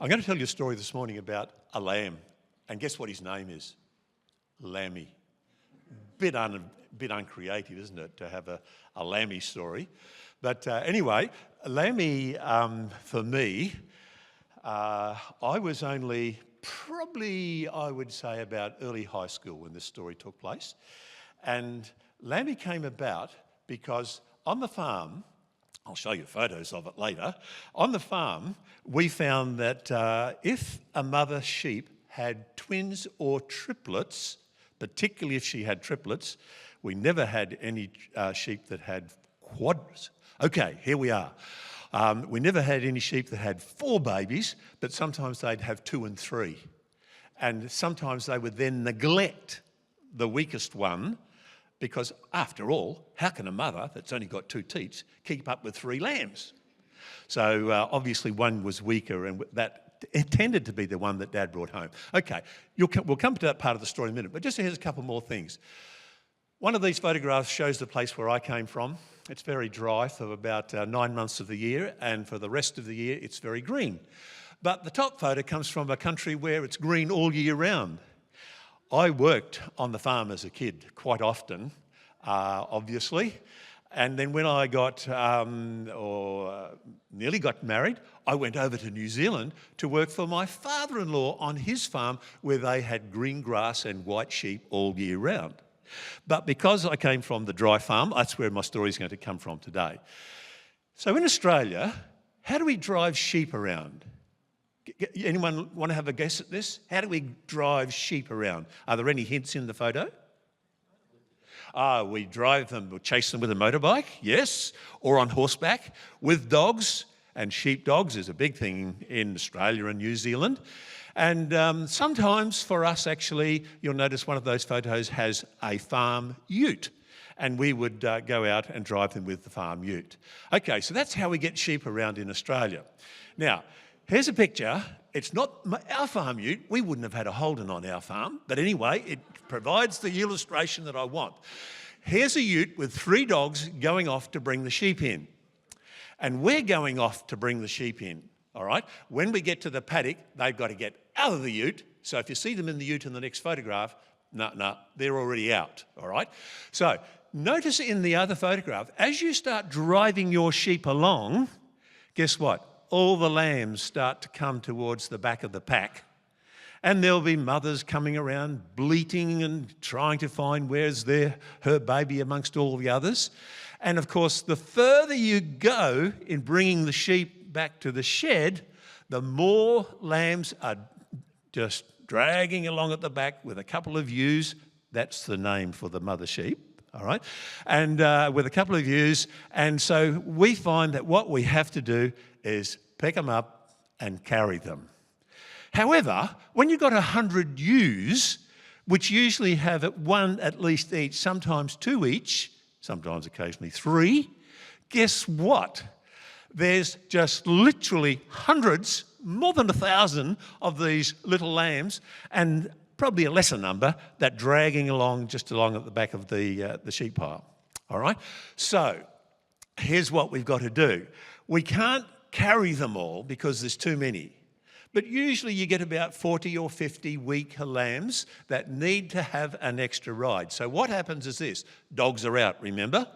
I'm going to tell you a story this morning about a lamb, and guess what his name is? Lambie. Bit uncreative, isn't it, to have a Lambie story? But anyway, Lambie, for me, I was only probably, I would say, about early high school when this story took place. And Lambie came about because on the farm, I'll show you photos of it later, on the farm we found that if a mother sheep had twins or triplets, particularly if she had triplets, we never had any sheep that had quads. Okay, here we are. We never had any sheep that had 4 babies, but sometimes they'd have 2 and 3. And sometimes they would then neglect the weakest one because, after all, how can a mother that's only got 2 teats keep up with 3 lambs? So obviously one was weaker, and that it tended to be the one that Dad brought home. Okay, we'll come to that part of the story in a minute, but just here's a couple more things. One of these photographs shows the place where I came from. It's very dry for about 9 months of the year, and for the rest of the year it's very green. But the top photo comes from a country where it's green all year round. I worked on the farm as a kid quite often, obviously, and then when I nearly got married, I went over to New Zealand to work for my father-in-law on his farm where they had green grass and white sheep all year round. But because I came from the dry farm, that's where my story is going to come from today. So in Australia, how do we drive sheep around? Anyone want to have a guess at this? How do we drive sheep around? Are there any hints in the photo? We drive them, or chase them with a motorbike, yes, or on horseback, with dogs, and sheepdogs is a big thing in Australia and New Zealand. And sometimes for us, actually, you'll notice one of those photos has a farm ute, and we would go out and drive them with the farm ute. Okay, so that's how we get sheep around in Australia. Now, here's a picture. It's not our farm ute. We wouldn't have had a Holden on our farm, but anyway, it provides the illustration that I want. Here's a ute with 3 dogs going off to bring the sheep in. And we're going off to bring the sheep in. All right, when we get to the paddock, they've got to get out of the ute. So if you see them in the ute in the next photograph, no, they're already out, all right? So notice in the other photograph, as you start driving your sheep along, guess what? All the lambs start to come towards the back of the pack. And there'll be mothers coming around bleating and trying to find where's her baby amongst all the others. And of course, the further you go in bringing the sheep back to the shed, the more lambs are just dragging along at the back with a couple of ewes. That's the name for the mother sheep, all right? And with a couple of ewes. And so we find that what we have to do is pick them up and carry them. However, when you've got 100 ewes, which usually have one at least each, sometimes 2 each, sometimes occasionally 3, guess what? There's just literally hundreds, more than 1,000 of these little lambs, and probably a lesser number that dragging along just along at the back of the sheep pile. All right? So here's what we've got to do. We can't carry them all because there's too many. But usually you get about 40 or 50 weak lambs that need to have an extra ride. So what happens is this. Dogs are out, remember?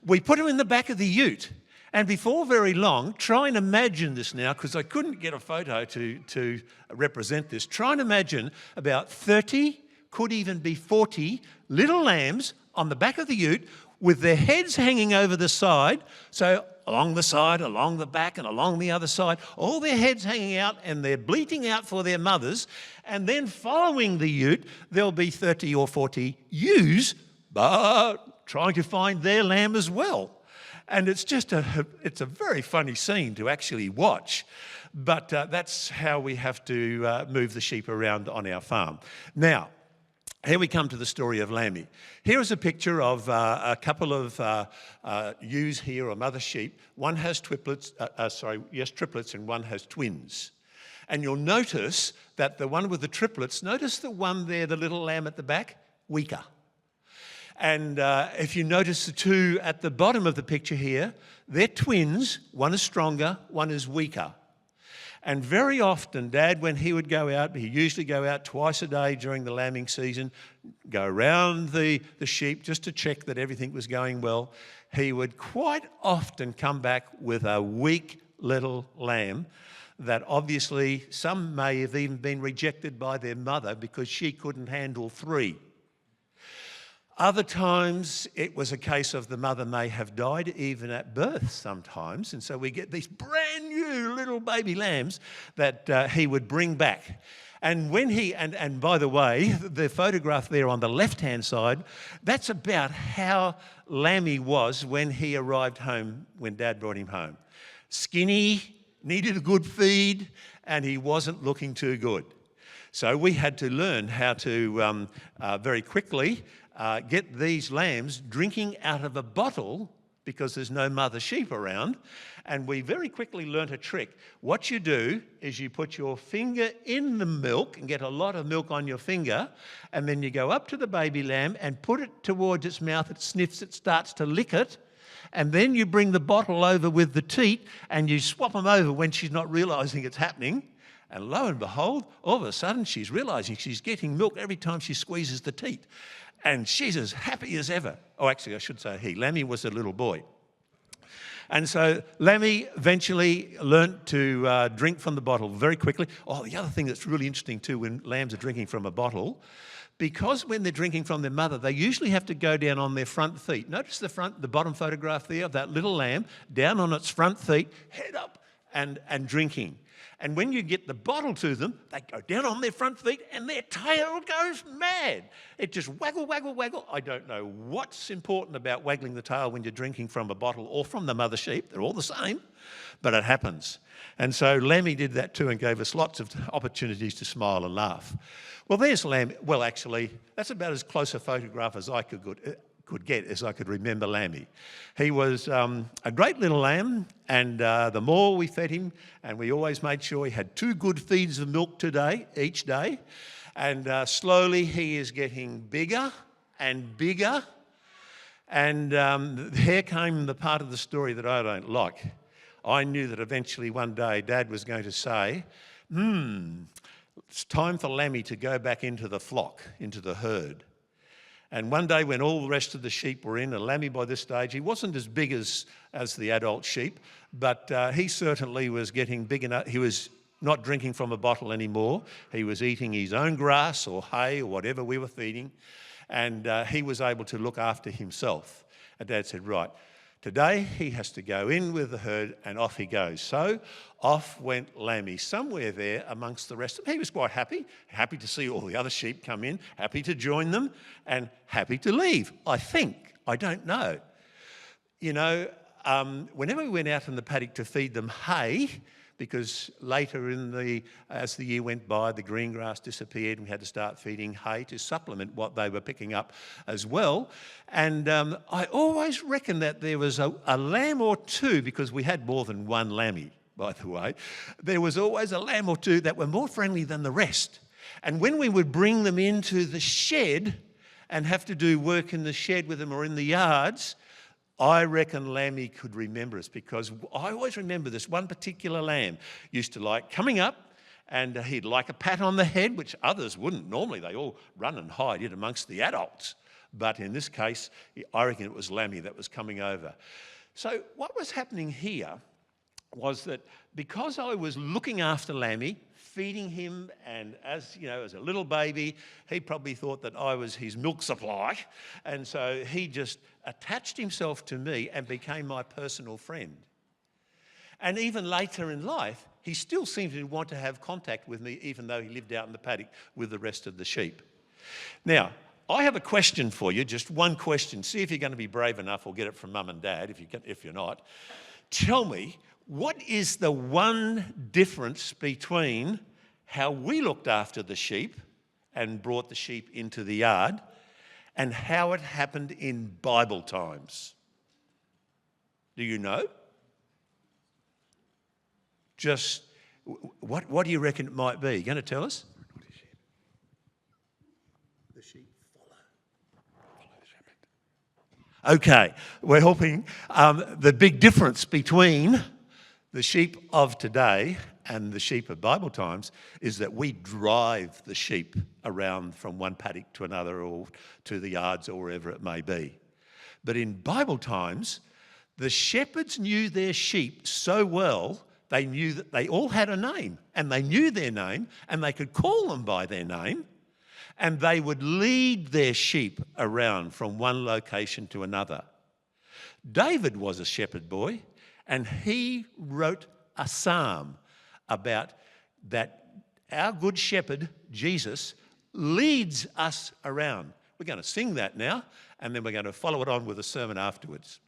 We put them in the back of the ute. And before very long, try and imagine this now, because I couldn't get a photo to represent this. Try and imagine about 30, could even be 40 little lambs on the back of the ute with their heads hanging over the side. So along the side, along the back, and along the other side, all their heads hanging out, and they're bleating out for their mothers. And then following the ute, there'll be 30 or 40 ewes, but trying to find their lamb as well. And it's just it's a very funny scene to actually watch. But that's how we have to move the sheep around on our farm. Now, here we come to the story of Lambie. Here is a picture of a couple of ewes here, or mother sheep. One has triplets, and one has twins. And you'll notice that the one with the triplets, notice the one there, the little lamb at the back, weaker. And if you notice the 2 at the bottom of the picture here, they're twins. One is stronger, one is weaker. And very often, Dad, when he would go out, he'd usually go out twice a day during the lambing season, go around the sheep just to check that everything was going well. He would quite often come back with a weak little lamb that obviously some may have even been rejected by their mother because she couldn't handle 3. Other times it was a case of the mother may have died even at birth sometimes, and so we get these brand new little baby lambs that he would bring back. And when and by the way, the photograph there on the left-hand side, that's about how Lambie was when he arrived home, when Dad brought him home. Skinny, needed a good feed, and he wasn't looking too good. So we had to learn how to very quickly get these lambs drinking out of a bottle because there's no mother sheep around. And we very quickly learnt a trick. What you do is you put your finger in the milk and get a lot of milk on your finger, and then you go up to the baby lamb and put it towards its mouth. It sniffs, it starts to lick it. And then you bring the bottle over with the teat and you swap them over when she's not realising it's happening. And lo and behold, all of a sudden she's realising she's getting milk every time she squeezes the teat. And she's as happy as ever. Oh, actually, I should say he. Lambie was a little boy. And so Lambie eventually learnt to drink from the bottle very quickly. Oh, the other thing that's really interesting too when lambs are drinking from a bottle, because when they're drinking from their mother, they usually have to go down on their front feet. Notice the bottom photograph there of that little lamb, down on its front feet, head up and drinking. And when you get the bottle to them, they go down on their front feet and their tail goes mad. It just waggle, waggle, waggle. I don't know what's important about waggling the tail when you're drinking from a bottle or from the mother sheep. They're all the same, but it happens. And so Lambie did that too and gave us lots of opportunities to smile and laugh. Well, there's Lambie. Well, actually, that's about as close a photograph as I could get as I could remember Lambie. He was a great little lamb, and the more we fed him, and we always made sure he had 2 good feeds of milk each day, and slowly he is getting bigger and bigger, and here came the part of the story that I don't like. I knew that eventually one day Dad was going to say, it's time for Lambie to go back into the flock, into the herd. And one day when all the rest of the sheep were in, and Lambie by this stage, he wasn't as big as the adult sheep, but he certainly was getting big enough. He was not drinking from a bottle anymore. He was eating his own grass or hay or whatever we were feeding, and he was able to look after himself. And Dad said, right, today he has to go in with the herd, and off he goes. So off went Lambie, somewhere there amongst the rest of them. He was quite happy to see all the other sheep come in, happy to join them, and happy to leave, I think. I don't know. You know, whenever we went out in the paddock to feed them hay, because later as the year went by, the green grass disappeared and we had to start feeding hay to supplement what they were picking up as well. And I always reckon that there was a lamb or 2, because we had more than one Lambie, by the way. There was always a lamb or 2 that were more friendly than the rest. And when we would bring them into the shed and have to do work in the shed with them or in the yards, I reckon Lambie could remember us, because I always remember this one particular lamb used to like coming up, and he'd like a pat on the head, which others wouldn't. Normally they all run and hide in amongst the adults. But in this case, I reckon it was Lambie that was coming over. So what was happening here was that because I was looking after Lambie, feeding him, and as a little baby, he probably thought that I was his milk supply, and so he just attached himself to me and became my personal friend. And even later in life, he still seemed to want to have contact with me, even though he lived out in the paddock with the rest of the sheep. Now, I have a question for you, just one question. See if you're going to be brave enough, or get it from Mum and Dad if you're not. Tell me, what is the one difference between how we looked after the sheep and brought the sheep into the yard and how it happened in Bible times? Do you know? Just, what do you reckon it might be? You going to tell us? The sheep follow the shepherd. Okay, we're hoping the big difference between the sheep of today and the sheep of Bible times is that we drive the sheep around from one paddock to another or to the yards or wherever it may be. But in Bible times, the shepherds knew their sheep so well, they knew that they all had a name, and they knew their name, and they could call them by their name, and they would lead their sheep around from one location to another. David was a shepherd boy, and he wrote a psalm about that our good shepherd, Jesus, leads us around. We're going to sing that now, and then we're going to follow it on with a sermon afterwards.